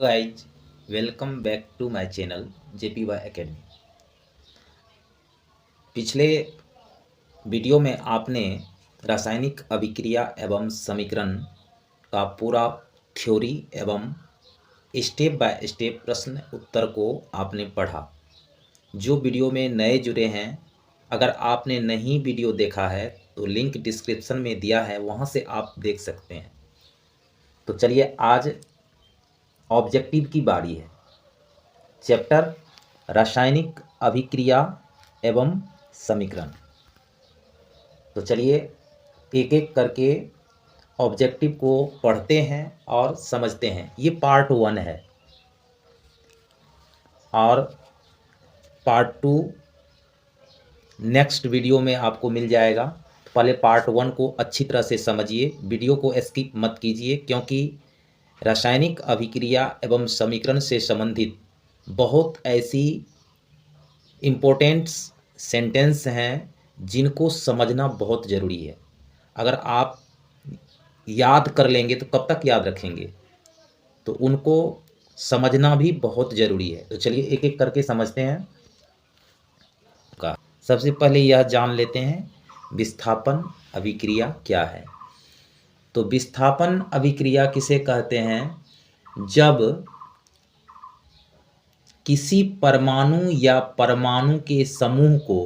Guys, welcome back to my channel JPY academy. पिछले वीडियो में आपने रासायनिक अभिक्रिया एवं समीकरण का पूरा थ्योरी एवं स्टेप बाय स्टेप प्रश्न उत्तर को आपने पढ़ा। जो वीडियो में नए जुड़े हैं, अगर आपने नहीं वीडियो देखा है तो लिंक डिस्क्रिप्शन में दिया है, वहाँ से आप देख सकते हैं। तो चलिए, आज ऑब्जेक्टिव की बारी है। चैप्टर रासायनिक अभिक्रिया एवं समीकरण। तो चलिए एक एक करके ऑब्जेक्टिव को पढ़ते हैं और समझते हैं। ये पार्ट 1 है और पार्ट 2 नेक्स्ट वीडियो में आपको मिल जाएगा। तो पहले पार्ट 1 को अच्छी तरह से समझिए, वीडियो को स्किप मत कीजिए, क्योंकि रासायनिक अभिक्रिया एवं समीकरण से संबंधित बहुत ऐसी इम्पोर्टेंट सेंटेंस हैं जिनको समझना बहुत ज़रूरी है। अगर आप याद कर लेंगे तो कब तक याद रखेंगे, तो उनको समझना भी बहुत ज़रूरी है। तो चलिए एक एक करके समझते हैं। सबसे पहले यह जान लेते हैं विस्थापन अभिक्रिया क्या है। तो विस्थापन अभिक्रिया किसे कहते हैं? जब किसी परमाणु या परमाणु के समूह को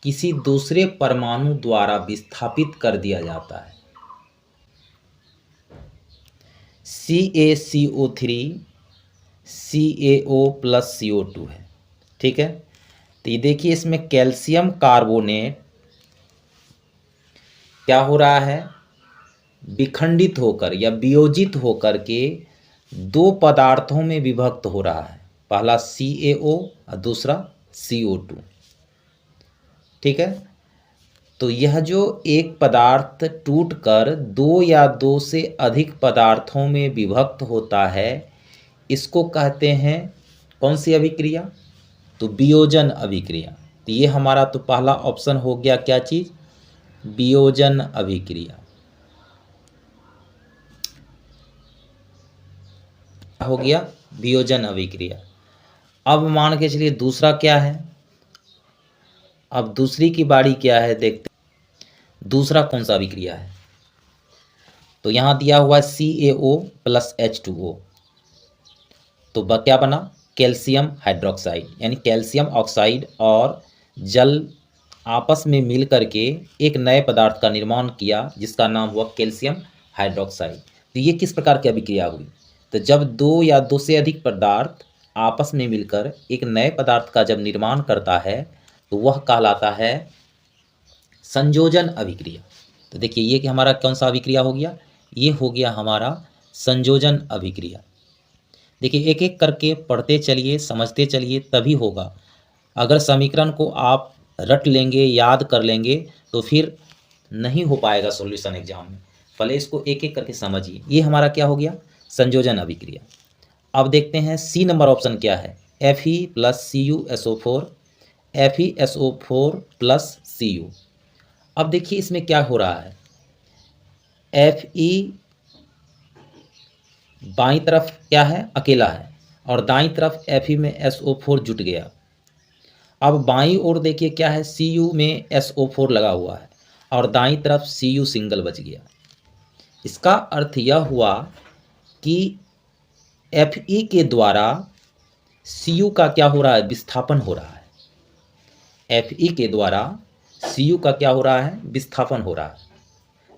किसी दूसरे परमाणु द्वारा विस्थापित कर दिया जाता है। CaCO3 CaO प्लस CO2 है, ठीक है। तो ये देखिए, इसमें कैल्शियम कार्बोनेट क्या हो रहा है? विखंडित होकर या वियोजित होकर के दो पदार्थों में विभक्त हो रहा है। पहला CaO और दूसरा CO2, ठीक है। तो यह जो एक पदार्थ टूटकर दो या दो से अधिक पदार्थों में विभक्त होता है, इसको कहते हैं कौन सी अभिक्रिया? तो वियोजन अभिक्रिया। तो ये हमारा तो पहला ऑप्शन हो गया, क्या चीज? वियोजन अभिक्रिया हो गया, वियोजन अभिक्रिया। अब मान के चलिए दूसरा क्या है। अब दूसरी की बारी क्या है, देखते हैं दूसरा कौन सा अभिक्रिया है। तो यहां दिया हुआ है CaO प्लस H2O। तो क्या बना? कैल्शियम हाइड्रोक्साइड, यानी कैल्शियम ऑक्साइड और जल आपस में मिल करके एक नए पदार्थ का निर्माण किया, जिसका नाम हुआ कैल्शियम हाइड्रोक्साइड। तो ये किस प्रकार की अभिक्रिया हुई? तो जब दो या दो से अधिक पदार्थ आपस में मिलकर एक नए पदार्थ का जब निर्माण करता है, तो वह कहलाता है संयोजन अभिक्रिया। तो देखिए, ये कि हमारा कौन सा अभिक्रिया हो गया? ये हो गया हमारा संयोजन अभिक्रिया। देखिए, एक एक करके पढ़ते चलिए, समझते चलिए, तभी होगा। अगर समीकरण को आप रट लेंगे, याद कर लेंगे, तो फिर नहीं हो पाएगा सॉल्यूशन एग्जाम में। पहले इसको एक एक करके समझिए। ये हमारा क्या हो गया? संयोजन अभिक्रिया। अब देखते हैं सी नंबर ऑप्शन क्या है। Fe plus CuSO4 FeSO4 plus Cu। अब देखिए इसमें क्या हो रहा है। Fe बाईं तरफ क्या है? अकेला है, और दाईं तरफ Fe में SO4 जुट गया। अब बाईं ओर देखिए क्या है, Cu में SO4 लगा हुआ है और दाईं तरफ Cu सिंगल बच गया। इसका अर्थ यह हुआ कि Fe के द्वारा Cu का क्या हो रहा है? विस्थापन हो रहा है। Fe के द्वारा Cu का क्या हो रहा है? विस्थापन हो रहा है।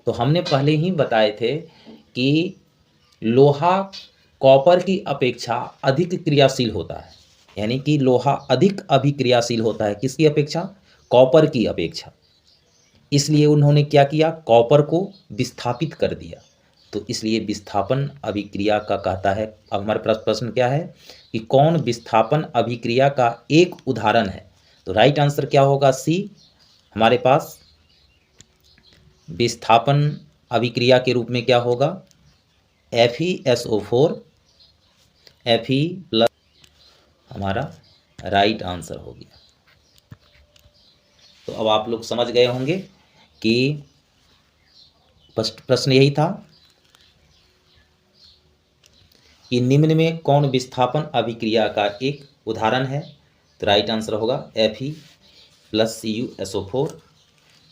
तो हमने पहले ही बताए थे कि लोहा कॉपर की अपेक्षा अधिक क्रियाशील होता है, यानी कि लोहा अधिक अभिक्रियाशील होता है। किसकी अपेक्षा? कॉपर की अपेक्षा। इसलिए उन्होंने क्या किया? कॉपर को विस्थापित कर दिया। तो इसलिए विस्थापन अभिक्रिया का कहता है। अब हमारे पास प्रश्न क्या है कि कौन विस्थापन अभिक्रिया का एक उदाहरण है? तो राइट आंसर क्या होगा? सी। हमारे पास विस्थापन अभिक्रिया के रूप में क्या होगा? FeSO4 Fe प्लस हमारा राइट आंसर हो गया। तो अब आप लोग समझ गए होंगे कि प्रश्न यही था। कि निम्न में कौन विस्थापन अभिक्रिया का एक उदाहरण है? तो राइट आंसर होगा Fe+Cu SO4।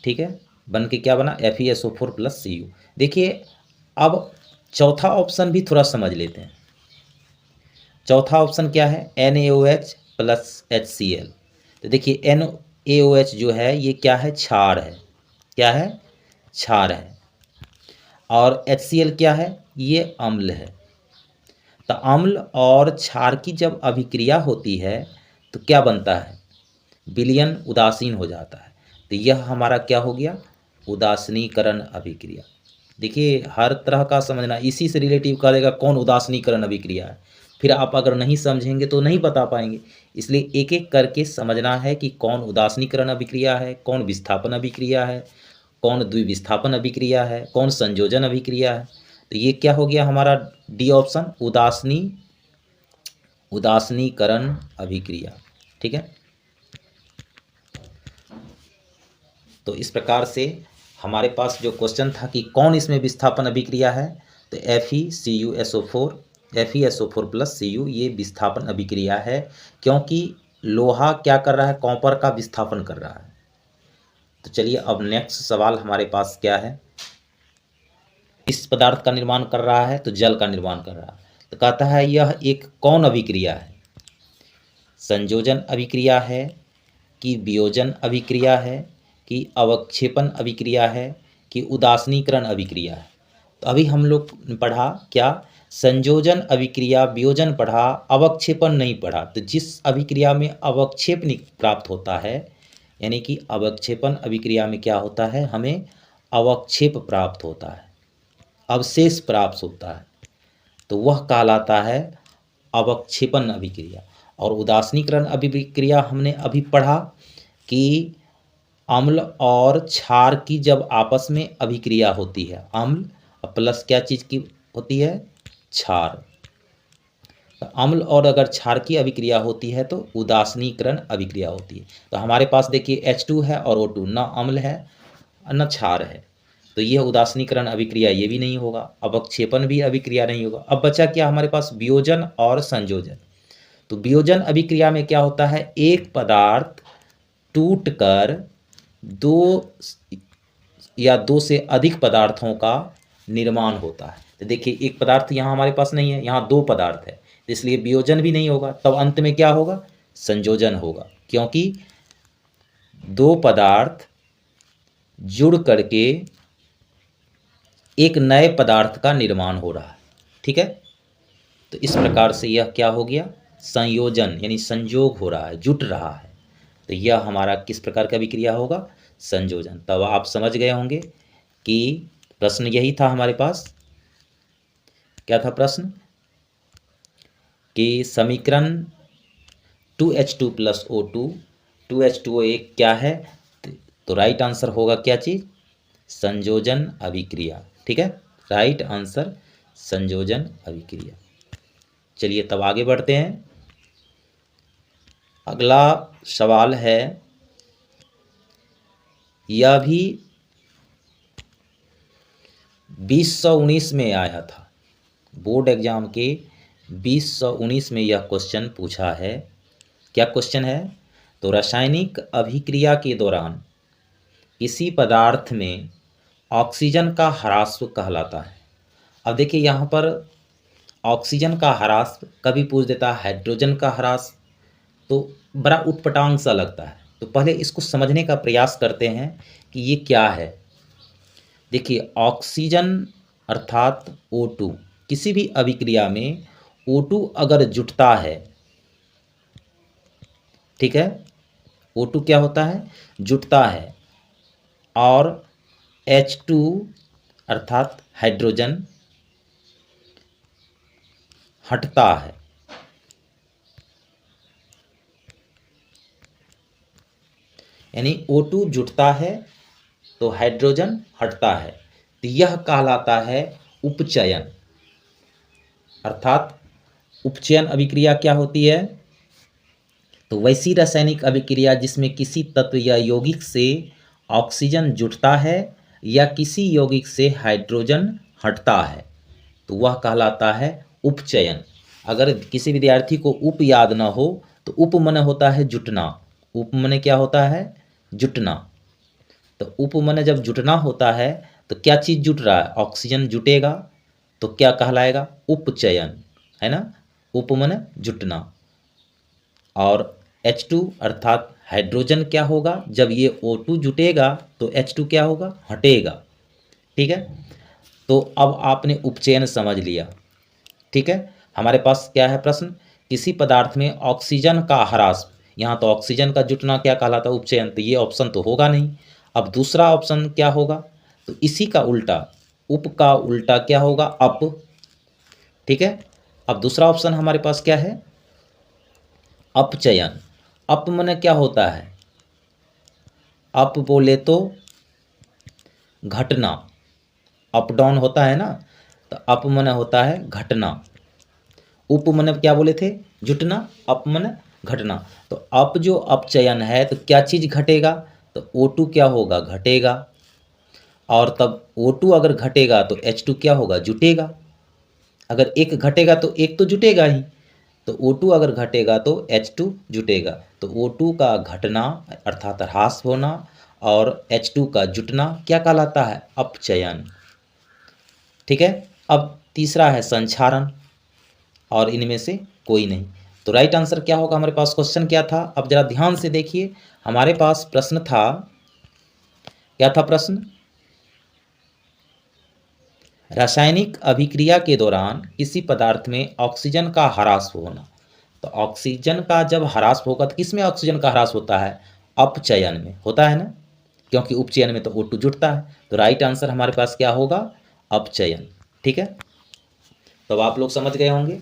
ठीक है, बन के क्या बना? FeSO4+Cu। देखिए अब चौथा ऑप्शन भी थोड़ा समझ लेते हैं। चौथा ऑप्शन क्या है? NaOH+HCl। तो देखिए NaOH जो है ये क्या है? क्षार है। क्या है? क्षार है। और HCl क्या है? ये अम्ल है। तो अम्ल और क्षार की जब अभिक्रिया होती है तो क्या बनता है? विलयन उदासीन हो जाता है। तो यह हमारा क्या हो गया? उदासीनीकरण अभिक्रिया। देखिए हर तरह का समझना, इसी से रिलेटिव करेगा कौन उदासीनीकरण अभिक्रिया है। फिर आप अगर नहीं समझेंगे तो नहीं बता पाएंगे, इसलिए एक एक करके समझना है कि कौन उदासीनीकरण अभिक्रिया है, कौन विस्थापन अभिक्रिया है, कौन द्विविस्थापन अभिक्रिया है, कौन संयोजन अभिक्रिया है। तो ये क्या हो गया हमारा? डी ऑप्शन, उदासीनीकरण अभिक्रिया। ठीक है, तो इस प्रकार से हमारे पास जो क्वेश्चन था कि कौन इसमें विस्थापन अभिक्रिया है, तो FeSO4 ये विस्थापन अभिक्रिया है, क्योंकि लोहा क्या कर रहा है? कॉपर का विस्थापन कर रहा है। तो चलिए अब नेक्स्ट सवाल हमारे पास क्या है? इस पदार्थ का निर्माण कर रहा है तो जल का निर्माण कर रहा है। तो कहता है यह एक कौन अभिक्रिया है? संयोजन अभिक्रिया है कि वियोजन अभिक्रिया है कि अवक्षेपण अभिक्रिया है कि उदासीनीकरण अभिक्रिया है? तो अभी हम लोग पढ़ा क्या? संयोजन अभिक्रिया, वियोजन पढ़ा, अवक्षेपण नहीं पढ़ा। तो जिस अभिक्रिया में अवक्षेप प्राप्त होता है, यानी कि अवक्षेपण अभिक्रिया में क्या होता है? हमें अवक्षेप प्राप्त होता है, अवशेष प्राप्त होता है, तो वह कहलाता है अवक्षेपण अभिक्रिया। और उदासीनीकरण अभिक्रिया हमने अभी पढ़ा कि अम्ल और क्षार की जब आपस में अभिक्रिया होती है, अम्ल प्लस क्या चीज़ की होती है? क्षार। तो अम्ल और अगर क्षार की अभिक्रिया होती है तो उदासीनीकरण अभिक्रिया होती है। तो हमारे पास देखिए H2 है और O2, न अम्ल है न क्षार है, तो यह उदासीनीकरण अभिक्रिया ये भी नहीं होगा, अवक्षेपण भी अभिक्रिया नहीं होगा। अब बचा क्या हमारे पास? वियोजन और संयोजन। तो वियोजन अभिक्रिया में क्या होता है? एक पदार्थ टूटकर दो या दो से अधिक पदार्थों का निर्माण होता है। तो देखिए एक पदार्थ यहाँ हमारे पास नहीं है, यहाँ दो पदार्थ है, इसलिए वियोजन भी नहीं होगा। तब अंत में क्या होगा? संयोजन होगा, क्योंकि दो पदार्थ जुड़ करके एक नए पदार्थ का निर्माण हो रहा है। ठीक है, तो इस प्रकार से यह क्या हो गया? संयोजन, यानी संयोग हो रहा है, जुट रहा है। तो यह हमारा किस प्रकार का अभिक्रिया होगा? संयोजन। तब आप समझ गए होंगे कि प्रश्न यही था हमारे पास। क्या था प्रश्न? कि समीकरण 2H2 + O2, 2H2O एक क्या है? तो राइट आंसर होगा क्या चीज़? संयोजन अभिक्रिया। ठीक है, राइट आंसर संयोजन अभिक्रिया। चलिए तब आगे बढ़ते हैं। अगला सवाल है, यह भी 2019 में आया था, बोर्ड एग्जाम के 2019 में यह क्वेश्चन पूछा है। क्या क्वेश्चन है? तो रासायनिक अभिक्रिया के दौरान किसी पदार्थ में ऑक्सीजन का ह्रास कहलाता है। अब देखिए यहाँ पर ऑक्सीजन का ह्रास कभी पूछ देता है हाइड्रोजन का ह्रास, तो बड़ा उटपटांग सा लगता है। तो पहले इसको समझने का प्रयास करते हैं कि ये क्या है। देखिए ऑक्सीजन अर्थात O2, किसी भी अभिक्रिया में O2 अगर जुटता है, ठीक है, O2 क्या होता है? जुटता है, और H2 अर्थात हाइड्रोजन हटता है। यानी O2 जुटता है तो हाइड्रोजन हटता है, तो यह कहलाता है उपचयन। अर्थात उपचयन अभिक्रिया क्या होती है? तो वैसी रासायनिक अभिक्रिया जिसमें किसी तत्व या यौगिक से ऑक्सीजन जुटता है या किसी यौगिक से हाइड्रोजन हटता है, तो वह कहलाता है उपचयन। अगर किसी विद्यार्थी को उप याद ना हो तो उप मन होता है जुटना। उप मन क्या होता है? जुटना। तो उप मन जब जुटना होता है तो क्या चीज़ जुट रहा है? ऑक्सीजन जुटेगा तो क्या कहलाएगा? उपचयन, है ना। उप मन जुटना। और H2 अर्थात हाइड्रोजन क्या होगा? जब ये O2 जुटेगा तो H2 क्या होगा? हटेगा। ठीक है, तो अब आपने उपचयन समझ लिया। ठीक है, हमारे पास क्या है प्रश्न? किसी पदार्थ में ऑक्सीजन का ह्रास, यहाँ तो ऑक्सीजन का जुटना क्या कहलाता है? उपचयन। तो ये ऑप्शन तो होगा नहीं। अब दूसरा ऑप्शन क्या होगा? तो इसी का उल्टा, उप का उल्टा क्या होगा? अप। ठीक है, अब दूसरा ऑप्शन हमारे पास क्या है? अपचयन। अप मन क्या होता है? अप बोले तो घटना, अप डाउन होता है ना, तो अप मन होता है घटना। उप मन क्या बोले थे? जुटना। अप मन घटना। तो अप जो अपचयन है तो क्या चीज़ घटेगा? तो O2 क्या होगा? घटेगा। और तब O2 अगर घटेगा तो H2 क्या होगा? जुटेगा। अगर एक घटेगा तो एक तो जुटेगा ही, तो O2 अगर घटेगा तो H2 जुटेगा। तो O2 का घटना अर्थात ह्रास होना और H2 का जुटना क्या कहलाता है? अपचयन। ठीक है, अब तीसरा है संक्षारण, और इनमें से कोई नहीं। तो राइट आंसर क्या होगा हमारे पास? क्वेश्चन क्या था? अब जरा ध्यान से देखिए, हमारे पास प्रश्न था, क्या था प्रश्न? रासायनिक अभिक्रिया के दौरान किसी पदार्थ में ऑक्सीजन का ह्रास होना। तो ऑक्सीजन का जब ह्रास होगा तो किस में ऑक्सीजन का ह्रास होता है? अपचयन में होता है ना, क्योंकि उपचयन में तो O2 जुटता है। तो राइट आंसर हमारे पास क्या होगा? अपचयन। ठीक है, तो आप लोग समझ गए होंगे।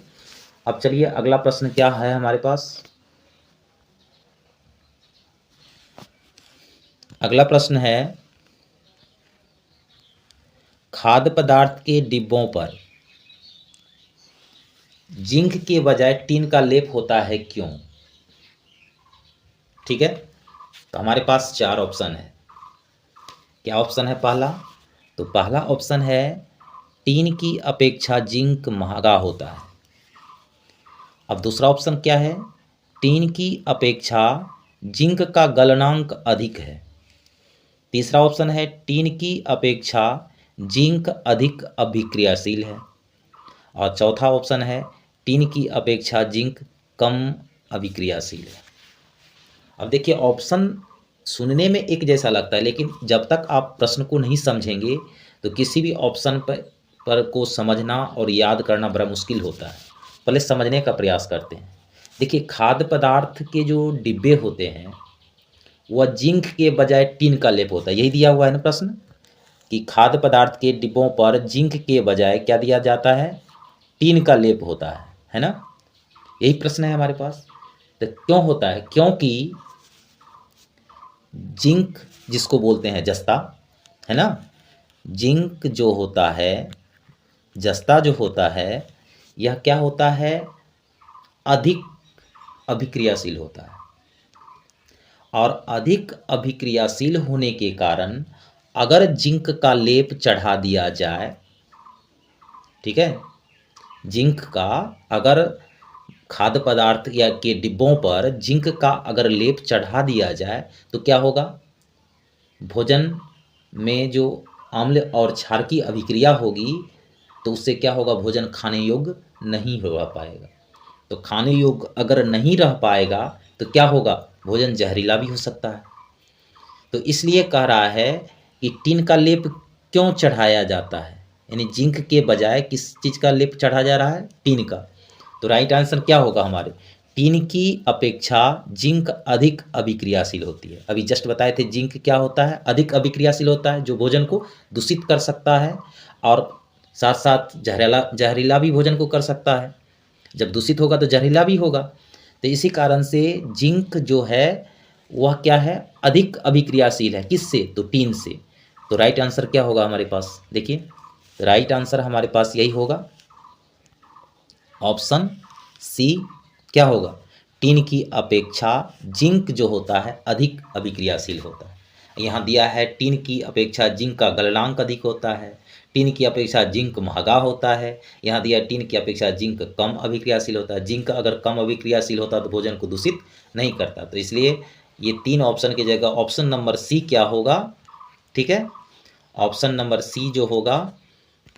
अब चलिए अगला प्रश्न क्या है हमारे पास। अगला प्रश्न है, खाद्य पदार्थ के डिब्बों पर जिंक के बजाय टीन का लेप होता है, क्यों? ठीक है, तो हमारे पास चार ऑप्शन है। क्या ऑप्शन है पहला? तो पहला ऑप्शन है टीन की अपेक्षा जिंक महंगा होता है। अब दूसरा ऑप्शन क्या है? टीन की अपेक्षा जिंक का गलनांक अधिक है। तीसरा ऑप्शन है टीन की अपेक्षा जिंक अधिक अभिक्रियाशील है। और चौथा ऑप्शन है टीन की अपेक्षा जिंक कम अभिक्रियाशील है। अब देखिए, ऑप्शन सुनने में एक जैसा लगता है, लेकिन जब तक आप प्रश्न को नहीं समझेंगे तो किसी भी ऑप्शन पर को समझना और याद करना बड़ा मुश्किल होता है। पहले समझने का प्रयास करते हैं। देखिए, खाद्य पदार्थ के जो डिब्बे होते हैं वह जिंक के बजाय टीन का लेप होता है। यही दिया हुआ है ना प्रश्न, कि खाद्य पदार्थ के डिब्बों पर जिंक के बजाय क्या दिया जाता है? टीन का लेप होता है ना। यही प्रश्न है हमारे पास। तो क्यों होता है? क्योंकि जिंक जिसको बोलते हैं जस्ता, है ना, जिंक जो होता है, जस्ता जो होता है, यह क्या होता है? अधिक अभिक्रियाशील होता है। और अधिक अभिक्रियाशील होने के कारण अगर जिंक का लेप चढ़ा दिया जाए, ठीक है, जिंक का अगर खाद्य पदार्थ या के डिब्बों पर जिंक का अगर लेप चढ़ा दिया जाए तो क्या होगा? भोजन में जो अम्ल और क्षार की अभिक्रिया होगी तो उससे क्या होगा? भोजन खाने योग्य नहीं हो पाएगा। तो खाने योग्य अगर नहीं रह पाएगा तो क्या होगा? भोजन जहरीला भी हो सकता है। तो इसलिए कह रहा है कि टीन का लेप क्यों चढ़ाया जाता है, यानी जिंक के बजाय किस चीज़ का लेप चढ़ा जा रहा है? टीन का। तो राइट आंसर क्या होगा हमारे? टीन की अपेक्षा जिंक अधिक अभिक्रियाशील होती है। अभी जस्ट बताए थे जिंक क्या होता है? अधिक अभिक्रियाशील होता है, जो भोजन को दूषित कर सकता है और साथ साथ जहरीला भी भोजन को कर सकता है। जब दूषित होगा तो जहरीला भी होगा। तो इसी कारण से जिंक जो है वह क्या है? अधिक अभिक्रियाशील है। किससे? तो टीन से। तो राइट आंसर क्या होगा हमारे पास? देखिए, राइट आंसर हमारे पास यही होगा, ऑप्शन सी। क्या होगा? टीन की अपेक्षा जिंक जो होता है अधिक अभिक्रियाशील होता है। यहाँ दिया है टिन की अपेक्षा जिंक का गलनांक अधिक होता है, टिन की अपेक्षा जिंक महंगा होता है, यहाँ दिया टिन की अपेक्षा जिंक कम अभिक्रियाशील होता है। जिंक अगर कम अभिक्रियाशील होता तो भोजन को दूषित नहीं करता। तो इसलिए ये 3 ऑप्शन की जगह ऑप्शन नंबर सी क्या होगा, ठीक है, ऑप्शन नंबर सी जो होगा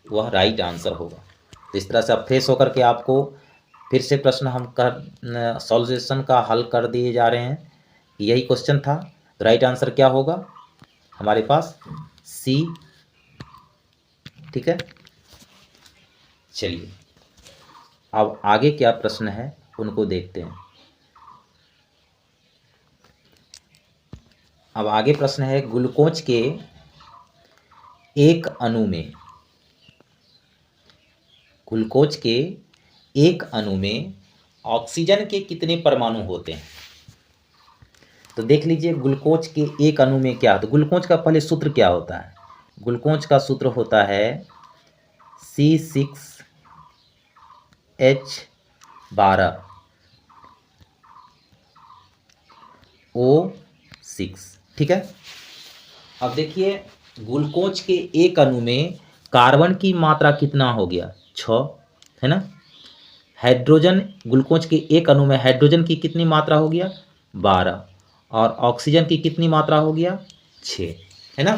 वह राइट आंसर होगा। तो इस तरह से अब फ्रेश होकर के आपको फिर से प्रश्न हम कर सॉल्यूशन का हल कर दिए जा रहे हैं। यही क्वेश्चन था। तो राइट आंसर क्या होगा हमारे पास, सी, ठीक है। चलिए अब आगे क्या प्रश्न है उनको देखते हैं। अब आगे प्रश्न है ग्लूकोज के एक अणु में, ग्लूकोज के एक अणु में ऑक्सीजन के कितने परमाणु होते हैं। तो देख लीजिए ग्लूकोज के एक अणु में क्या, तो ग्लूकोज का पहले सूत्र क्या होता है। ग्लूकोज का सूत्र होता है C6H12O6, ठीक है। अब देखिए ग्लूकोज के एक अणु में कार्बन की मात्रा कितना हो गया, 6, है ना। हाइड्रोजन, ग्लूकोज के एक अणु में हाइड्रोजन की कितनी मात्रा हो गया, 12, और ऑक्सीजन की कितनी मात्रा हो गया, 6, है ना।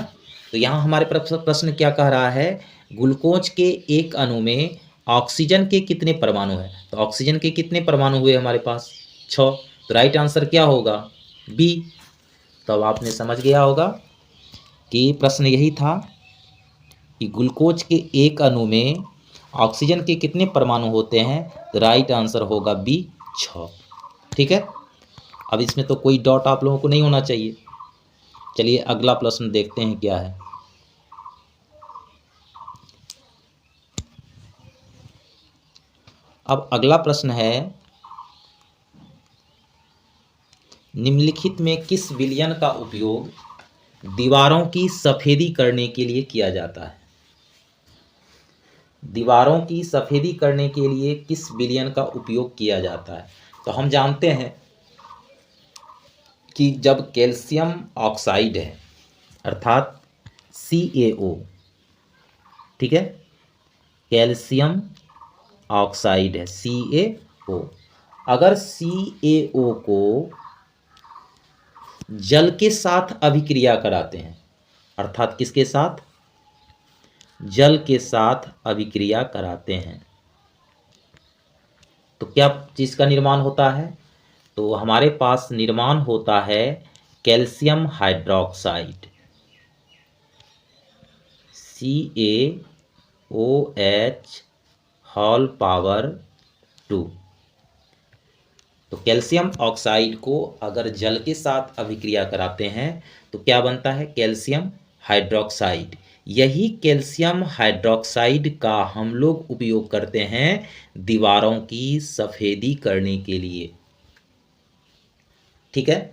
तो यहाँ हमारे प्रश्न क्या कह रहा है, ग्लूकोज के एक अणु में ऑक्सीजन के कितने परमाणु हैं। तो ऑक्सीजन के कितने परमाणु हुए हमारे पास, 6। तो राइट आंसर क्या होगा, बी। तो अब आपने समझ गया होगा कि प्रश्न यही था कि ग्लूकोज के एक अणु में ऑक्सीजन के कितने परमाणु होते हैं। तो राइट आंसर होगा बी, 6, ठीक है। अब इसमें तो कोई डाउट आप लोगों को नहीं होना चाहिए। चलिए अगला प्रश्न देखते हैं क्या है। अब अगला प्रश्न है निम्नलिखित में किस विलयन का उपयोग दीवारों की सफेदी करने के लिए किया जाता है। दीवारों की सफेदी करने के लिए किस विलयन का उपयोग किया जाता है। तो हम जानते हैं कि जब कैल्शियम ऑक्साइड है अर्थात CaO, ठीक है, कैल्शियम ऑक्साइड है CaO, अगर CaO को जल के साथ अभिक्रिया कराते हैं, अर्थात किसके साथ, जल के साथ अभिक्रिया कराते हैं, तो क्या चीज का निर्माण होता है। तो हमारे पास निर्माण होता है कैल्शियम हाइड्रोक्साइड CaOH2। तो कैल्शियम ऑक्साइड को अगर जल के साथ अभिक्रिया कराते हैं तो क्या बनता है, कैल्शियम हाइड्रोक्साइड। यही कैल्शियम हाइड्रोक्साइड का हम लोग उपयोग करते हैं दीवारों की सफेदी करने के लिए, ठीक है।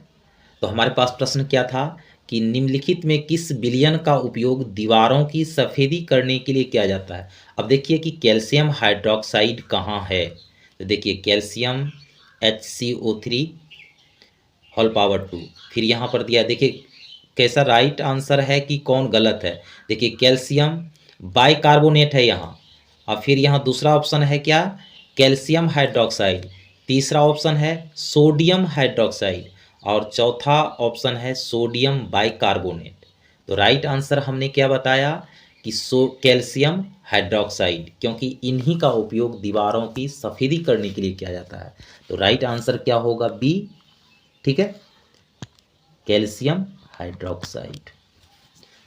तो हमारे पास प्रश्न क्या था कि निम्नलिखित में किस विलयन का उपयोग दीवारों की सफेदी करने के लिए किया जाता है। अब देखिए कि कैल्शियम हाइड्रोक्साइड कहाँ है। तो देखिए कैल्शियम HCO3 होल पावर 2, फिर यहाँ पर दिया, देखिए कैसा राइट आंसर है कि कौन गलत है। देखिए कैल्शियम बाइकार्बोनेट है यहाँ, और फिर यहाँ दूसरा ऑप्शन है क्या, कैल्शियम हाइड्रोक्साइड, तीसरा ऑप्शन है सोडियम हाइड्रोक्साइड, और चौथा ऑप्शन है सोडियम बाइकार्बोनेट। तो राइट आंसर हमने क्या बताया कि कैल्शियम हाइड्रोक्साइड, क्योंकि इन्हीं का उपयोग दीवारों की सफेदी करने के लिए किया जाता है। तो राइट आंसर क्या होगा, बी, ठीक है, कैल्शियम हाइड्रोक्साइड।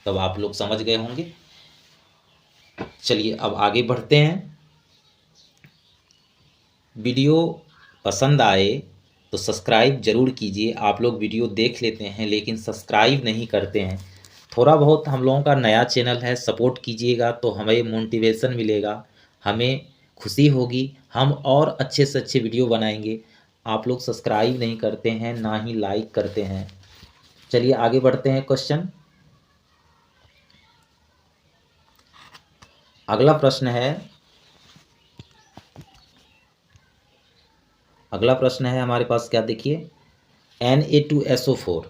तब आप लोग समझ गए होंगे। चलिए अब आगे बढ़ते हैं। वीडियो पसंद आए तो सब्सक्राइब जरूर कीजिए। आप लोग वीडियो देख लेते हैं लेकिन सब्सक्राइब नहीं करते हैं। थोड़ा बहुत हम लोगों का नया चैनल है, सपोर्ट कीजिएगा तो हमें मोटिवेशन मिलेगा, हमें खुशी होगी, हम और अच्छे से अच्छे वीडियो बनाएंगे। आप लोग सब्सक्राइब नहीं करते हैं, ना ही लाइक करते हैं। चलिए आगे बढ़ते हैं क्वेश्चन। अगला प्रश्न है हमारे पास क्या, देखिए Na2SO4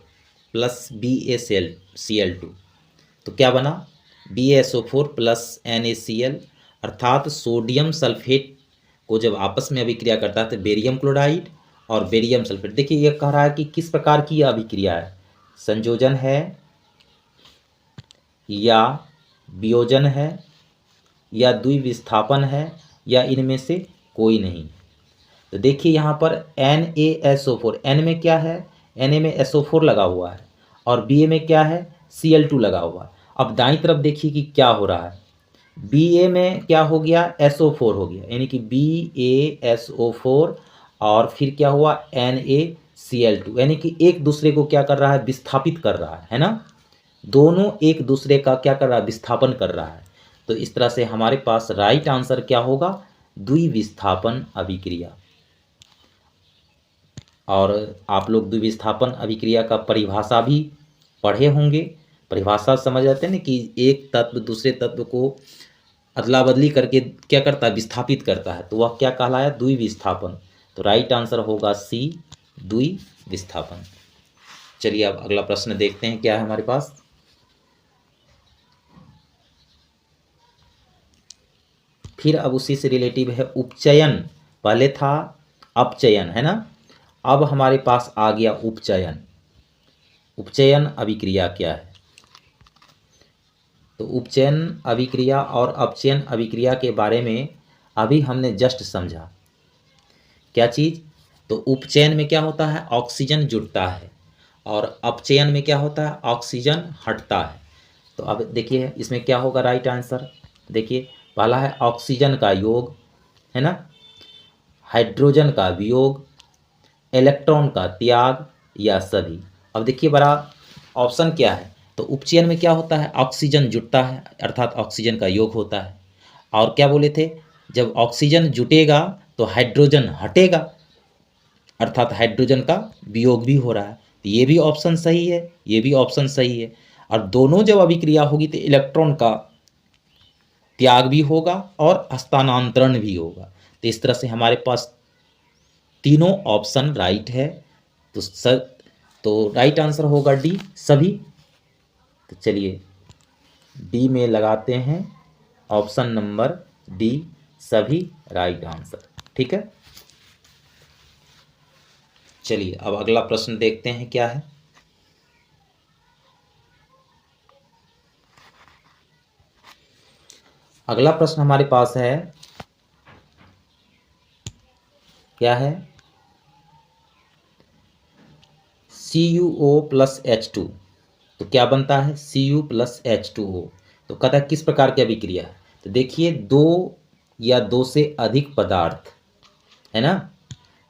प्लस BaCl2। तो क्या बना, BaSO4 प्लस NaCl, अर्थात सोडियम सल्फेट को जब आपस में अभिक्रिया करता है तो बेरियम क्लोराइड और बेरियम सल्फेट। देखिए ये कह रहा है कि किस प्रकार की यह अभिक्रिया है, संयोजन है या वियोजन है या द्विविस्थापन है या इनमें से कोई नहीं। तो देखिए यहाँ पर NaSO4, N में क्या है, Na में SO4 लगा हुआ है और Ba में क्या है, Cl2 लगा हुआ है। अब दाईं तरफ देखिए कि क्या हो रहा है, Ba में क्या हो गया, SO4 हो गया, यानी कि BaSO4 और फिर क्या हुआ NaCl2, यानी कि एक दूसरे को क्या कर रहा है, विस्थापित कर रहा है ना, दोनों एक दूसरे का क्या कर रहा है, विस्थापन कर रहा है। तो इस तरह से हमारे पास राइट आंसर क्या होगा, द्विविस्थापन अभिक्रिया। और आप लोग द्विविस्थापन अभिक्रिया का परिभाषा भी पढ़े होंगे। परिभाषा समझ आते हैं ना कि एक तत्व दूसरे तत्व को अदला बदली करके क्या करता है, विस्थापित करता है, तो वह क्या कहलाया, द्विविस्थापन। तो राइट आंसर होगा सी, द्विविस्थापन। चलिए अब अगला प्रश्न देखते हैं क्या है हमारे पास। फिर अब उसी से रिलेटिव है उपचयन, पहले था अपचयन है ना, अब हमारे पास आ गया उपचयन। उपचयन अभिक्रिया क्या है, तो उपचयन अभिक्रिया और अपचयन अभिक्रिया के बारे में अभी हमने जस्ट समझा। क्या चीज़, तो उपचयन में क्या होता है, ऑक्सीजन जुड़ता है और अपचयन में क्या होता है, ऑक्सीजन हटता है। तो अब देखिए इसमें क्या होगा राइट आंसर, देखिए पहला है ऑक्सीजन का योग है ना, हाइड्रोजन का वियोग, इलेक्ट्रॉन का त्याग या सभी। अब देखिए बड़ा ऑप्शन क्या है, तो उपचयन में क्या होता है, ऑक्सीजन जुटता है अर्थात ऑक्सीजन का योग होता है, और क्या बोले थे, जब ऑक्सीजन जुटेगा तो हाइड्रोजन हटेगा अर्थात हाइड्रोजन का वियोग भी हो रहा है। तो ये भी ऑप्शन सही है, ये भी ऑप्शन सही है। और दोनों जब अभिक्रिया होगी तो इलेक्ट्रॉन का त्याग भी होगा और हस्तांतरण भी होगा। तो इस तरह से हमारे पास तीनों ऑप्शन राइट है। तो राइट आंसर होगा डी, सभी। तो चलिए डी में लगाते हैं ऑप्शन नंबर डी, सभी राइट आंसर, ठीक है। चलिए अब अगला प्रश्न देखते हैं क्या है। अगला प्रश्न हमारे पास है, क्या है, CuO प्लस H2। तो क्या बनता है, Cu प्लस H2O। तो कहता है किस प्रकार की अभिक्रिया है, तो देखिए दो या दो से अधिक पदार्थ है ना,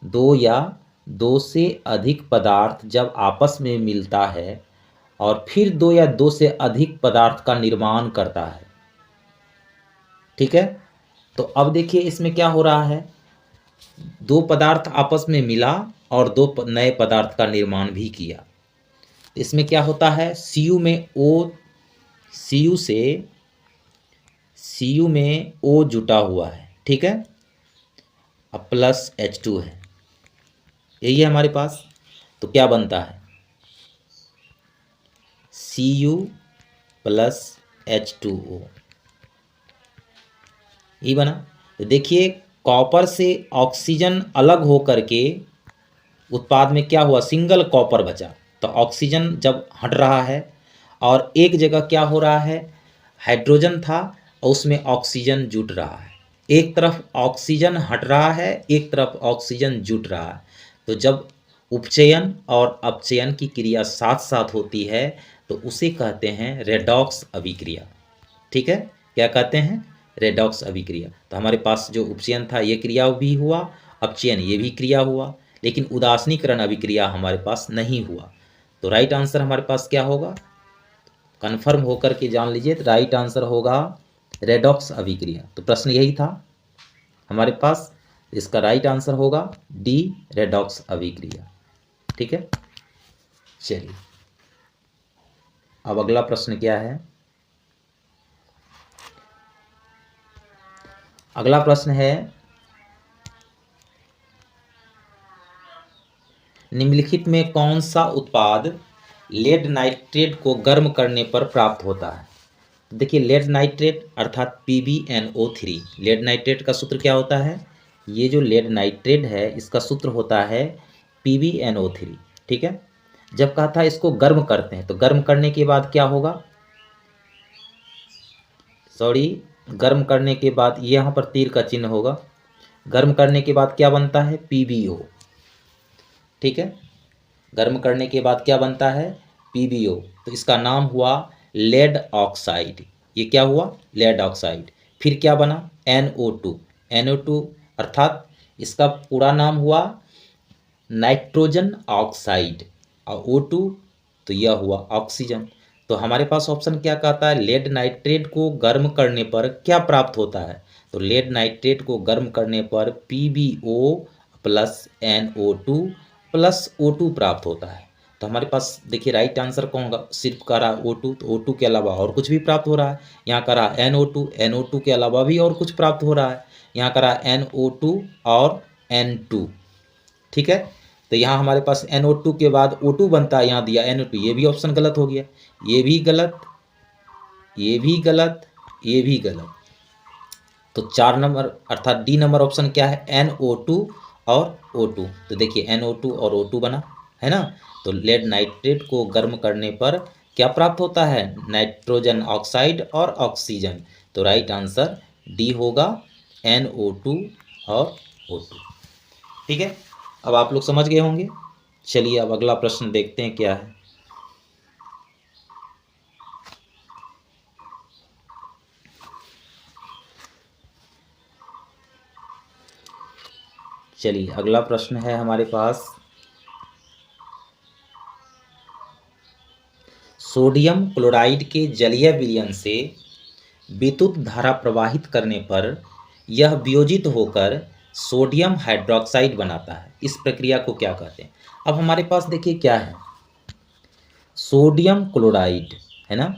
दो या दो से अधिक पदार्थ जब आपस में मिलता है और फिर दो या दो से अधिक पदार्थ का निर्माण करता है, ठीक है। तो अब देखिए इसमें क्या हो रहा है, दो पदार्थ आपस में मिला और दो नए पदार्थ का निर्माण भी किया। इसमें क्या होता है, Cu में O, Cu में O जुटा हुआ है, ठीक है, अब प्लस H2 है, यही है हमारे पास। तो क्या बनता है, Cu प्लस H2O, ये बना। तो देखिए कॉपर से ऑक्सीजन अलग हो करके उत्पाद में क्या हुआ, सिंगल कॉपर बचा। तो ऑक्सीजन जब हट रहा है और एक जगह क्या हो रहा है, हाइड्रोजन था और उसमें ऑक्सीजन जुट रहा है, एक तरफ ऑक्सीजन हट रहा है एक तरफ ऑक्सीजन जुट रहा है। तो जब उपचयन और अपचयन की क्रिया साथ साथ होती है तो उसे कहते हैं रेडॉक्स अभिक्रिया, ठीक है। क्या कहते हैं, रेडॉक्स अभिक्रिया। तो हमारे पास जो उपचयन था ये क्रिया भी हुआ, अपचयन ये भी क्रिया हुआ, लेकिन उदासीनीकरण अभिक्रिया हमारे पास नहीं हुआ। तो राइट आंसर हमारे पास क्या होगा, कन्फर्म होकर के जान लीजिए, तो राइट आंसर होगा रेडॉक्स अभिक्रिया। तो प्रश्न यही था हमारे पास, इसका राइट आंसर होगा डी, रेडॉक्स अभिक्रिया, ठीक है। चलिए अब अगला प्रश्न क्या है, अगला प्रश्न है, निम्नलिखित में कौन सा उत्पाद लेड नाइट्रेट को गर्म करने पर प्राप्त होता है। तो देखिए लेड नाइट्रेट अर्थात PbNO3, लेड नाइट्रेट का सूत्र क्या होता है? ये जो लेड नाइट्रेट है इसका सूत्र होता है PbNO3, ठीक है। जब कहा था इसको गर्म करते हैं तो गर्म करने के बाद क्या होगा? गर्म करने के बाद यहाँ पर तीर का चिन्ह होगा। गर्म करने के बाद क्या बनता है? PbO, ठीक है। गर्म करने के बाद क्या बनता है? PbO। तो इसका नाम हुआ लेड ऑक्साइड। ये क्या हुआ? Lead oxide. फिर क्या बना? NO2। NO2 अर्थात इसका पूरा नाम हुआ नाइट्रोजन ऑक्साइड, और O2 तो यह हुआ ऑक्सीजन। तो हमारे पास ऑप्शन क्या कहता है? लेड नाइट्रेट को गर्म करने पर क्या प्राप्त होता है? तो लेड नाइट्रेट को गर्म करने पर PbO plus NO2 plus O2 प्राप्त होता है। तो हमारे पास देखिए राइट आंसर कौन होगा? सिर्फ कह रहा O2, तो O2 के अलावा और कुछ भी प्राप्त हो रहा है। यहाँ कह रहा NO2, NO2 के अलावा भी और कुछ प्राप्त हो रहा है। यहाँ कह रहा NO2 और N2, ठीक है। तो यहाँ हमारे पास NO2 के बाद O2 बनता है, यहाँ दिया NO2। ये भी ऑप्शन गलत हो गया, ये भी गलत, ये भी गलत, ये भी गलत। तो 4 नंबर अर्थात डी नंबर ऑप्शन क्या है? NO2 और O2। तो देखिए NO2 और O2 बना है ना। तो लेड नाइट्रेट को गर्म करने पर क्या प्राप्त होता है? नाइट्रोजन ऑक्साइड और ऑक्सीजन। तो राइट आंसर डी होगा NO2 और O2, ठीक है। अब आप लोग समझ गए होंगे। चलिए अब अगला प्रश्न देखते हैं क्या है। चलिए अगला प्रश्न है हमारे पास, सोडियम क्लोराइड के जलीय विलयन से विद्युत धारा प्रवाहित करने पर यह वियोजित होकर सोडियम हाइड्रोक्साइड बनाता है। इस प्रक्रिया को क्या कहते हैं? अब हमारे पास देखिए क्या है, सोडियम क्लोराइड है ना,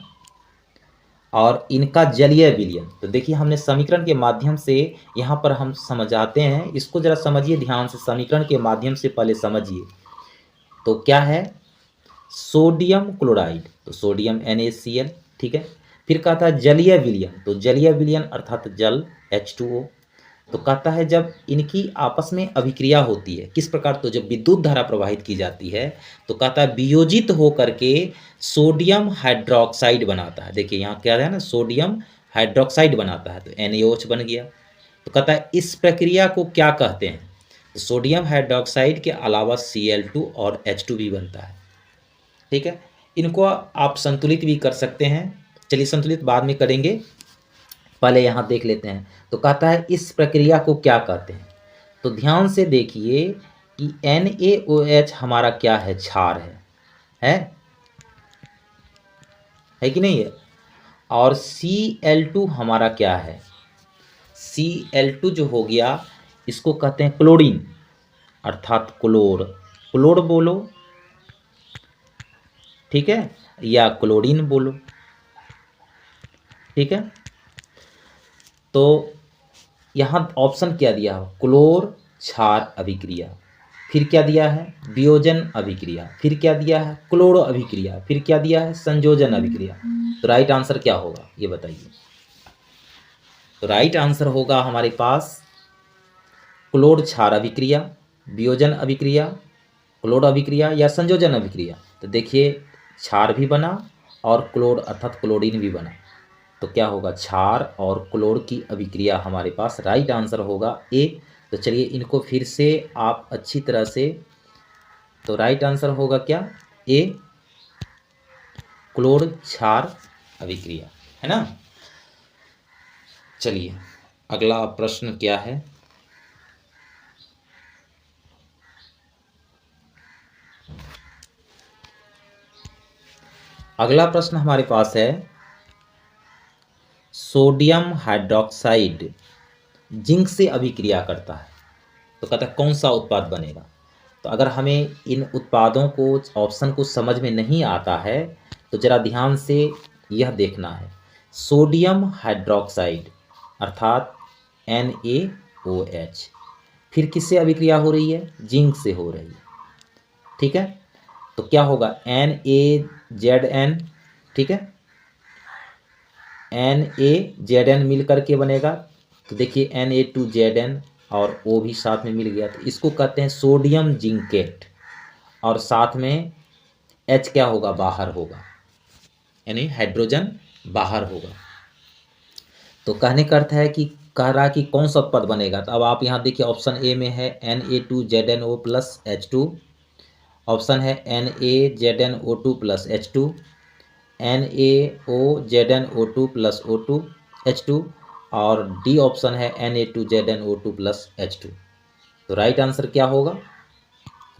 और इनका जलीय विलयन। तो देखिए हमने समीकरण के माध्यम से यहाँ पर हम समझाते हैं, इसको जरा समझिए ध्यान से, समीकरण के माध्यम से पहले समझिए। तो क्या है? सोडियम क्लोराइड, तो सोडियम NaCl, ठीक है। फिर कहता है जलीय विलयन, तो जलीय विलयन अर्थात जल H2O। तो कहता है जब इनकी आपस में अभिक्रिया होती है, किस प्रकार? तो जब विद्युत धारा प्रवाहित की जाती है तो कहता है वियोजित होकर के सोडियम हाइड्रोक्साइड बनाता है। देखिए यहाँ क्या है ना, सोडियम हाइड्रोक्साइड बनाता है, तो NaOH बन गया। तो कहता है इस प्रक्रिया को क्या कहते हैं? तो सोडियम हाइड्रोक्साइड के अलावा Cl2 और H2 भी बनता है, ठीक है। इनको आप संतुलित भी कर सकते हैं। चलिए संतुलित बाद में करेंगे, पहले यहाँ देख लेते हैं। तो कहता है इस प्रक्रिया को क्या कहते हैं? तो ध्यान से देखिए कि NaOH हमारा क्या है? क्षार है कि नहीं है। और Cl2 हमारा क्या है? Cl2 जो हो गया इसको कहते हैं क्लोरीन अर्थात क्लोर। क्लोर बोलो, ठीक है, या क्लोरीन बोलो, ठीक है। तो यहाँ ऑप्शन क्या दिया? क्लोर क्षार अभिक्रिया। फिर क्या दिया है? वियोजन अभिक्रिया। फिर क्या दिया है? क्लोरो अभिक्रिया। फिर क्या दिया है? संयोजन अभिक्रिया। तो राइट आंसर क्या होगा ये बताइए। तो राइट आंसर होगा हमारे पास क्लोर क्षार अभिक्रिया, वियोजन अभिक्रिया, क्लोर अभिक्रिया या संयोजन अभिक्रिया। तो देखिए क्षार भी बना और क्लोर अर्थात क्लोरीन भी बना। तो क्या होगा? क्षार और क्लोर की अभिक्रिया हमारे पास राइट आंसर होगा ए। तो चलिए इनको फिर से आप अच्छी तरह से, तो राइट आंसर होगा क्या? ए, क्लोर क्षार अभिक्रिया, है ना। चलिए अगला प्रश्न क्या है? अगला प्रश्न हमारे पास है, सोडियम हाइड्रोक्साइड जिंक से अभिक्रिया करता है। तो कहता है कौन सा उत्पाद बनेगा? तो अगर हमें इन उत्पादों को, ऑप्शन को समझ में नहीं आता है तो जरा ध्यान से यह देखना है। सोडियम हाइड्रोक्साइड अर्थात NaOH फिर किससे अभिक्रिया हो रही है? जिंक से हो रही है, ठीक है। तो क्या होगा NaZN, ठीक है, NaZN मिल करके बनेगा। तो देखिए Na2ZN और O भी साथ में मिल गया, तो इसको कहते हैं सोडियम जिंकेट, और साथ में H क्या होगा, बाहर होगा, यानी हाइड्रोजन बाहर होगा। तो कहने का अर्थ है कि कह रहा है कि कौन सा उत्पाद बनेगा। तो अब आप यहाँ देखिए ऑप्शन ए में है Na2ZNO प्लस H2, ऑप्शन है NaZNO2 plus H2, NaOZNO2 plus O2 H2, और डी ऑप्शन है Na2ZNO2 प्लस H2। तो राइट आंसर क्या होगा,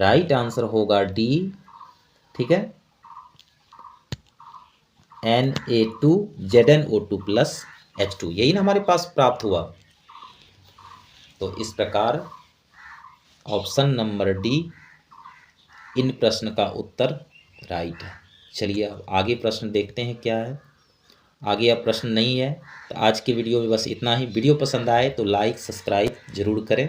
राइट आंसर होगा डी, ठीक है, Na2ZNO2 प्लस H2, यही ना हमारे पास प्राप्त हुआ। तो इस प्रकार ऑप्शन नंबर डी इन प्रश्न का उत्तर राइट है। चलिए अब आगे प्रश्न देखते हैं क्या है। आगे अब प्रश्न नहीं है। तो आज के वीडियो में बस इतना ही। वीडियो पसंद आए तो लाइक सब्सक्राइब जरूर करें।